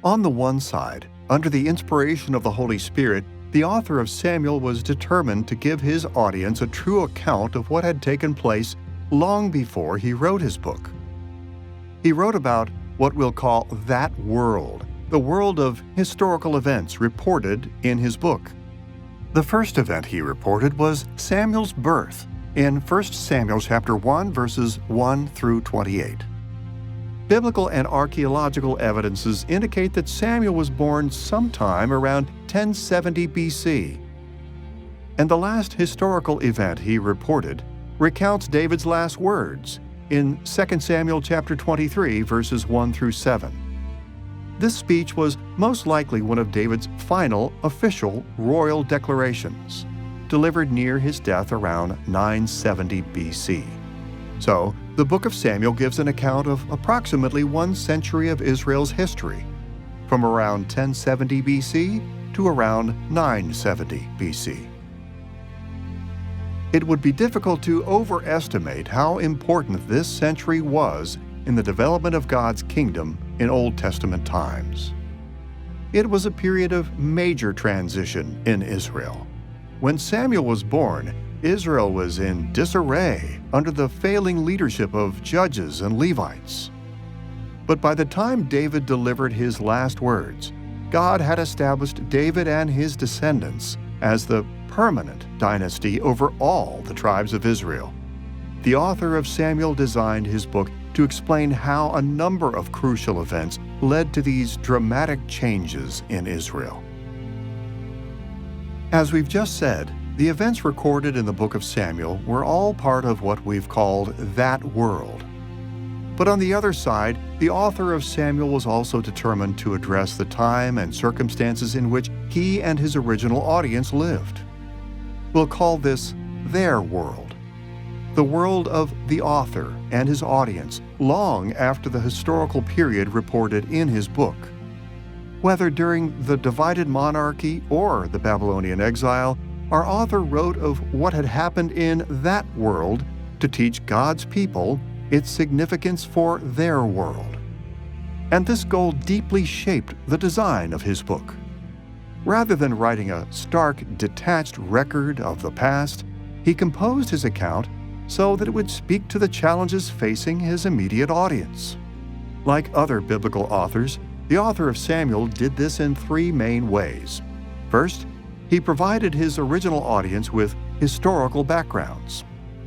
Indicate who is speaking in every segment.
Speaker 1: On the one side, under the inspiration of the Holy Spirit, the author of Samuel was determined to give his audience a true account of what had taken place long before he wrote his book. He wrote about what we'll call that world, the world of historical events reported in his book. The first event he reported was Samuel's birth in 1 Samuel chapter 1, verses 1 through 28. Biblical and archaeological evidences indicate that Samuel was born sometime around 1070 BC. And the last historical event he reported recounts David's last words in 2 Samuel chapter 23, verses 1 through 7. This speech was most likely one of David's final official royal declarations, delivered near his death around 970 BC. So, the book of Samuel gives an account of approximately 1 century of Israel's history, from around 1070 BC to around 970 BC. It would be difficult to overestimate how important this century was in the development of God's kingdom in Old Testament times. It was a period of major transition in Israel. When Samuel was born, Israel was in disarray under the failing leadership of Judges and Levites. But by the time David delivered his last words, God had established David and his descendants as the permanent dynasty over all the tribes of Israel. The author of Samuel designed his book to explain how a number of crucial events led to these dramatic changes in Israel. As we've just said, the events recorded in the book of Samuel were all part of what we've called that world. But on the other side, the author of Samuel was also determined to address the time and circumstances in which he and his original audience lived. We'll call this their world, the world of the author and his audience long after the historical period reported in his book. Whether during the divided monarchy or the Babylonian exile, our author wrote of what had happened in that world to teach God's people its significance for their world. And this goal deeply shaped the design of his book. Rather than writing a stark, detached record of the past, he composed his account so that it would speak to the challenges facing his immediate audience. Like other biblical authors, the author of Samuel did this in 3 main ways. First, he provided his original audience with historical backgrounds,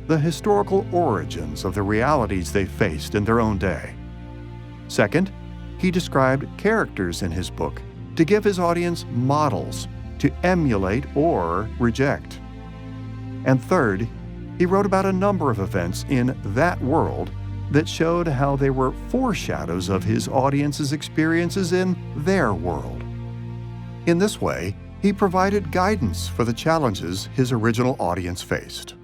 Speaker 1: the historical origins of the realities they faced in their own day. Second, he described characters in his book to give his audience models to emulate or reject. And third, he wrote about a number of events in that world that showed how they were foreshadows of his audience's experiences in their world. In this way, he provided guidance for the challenges his original audience faced.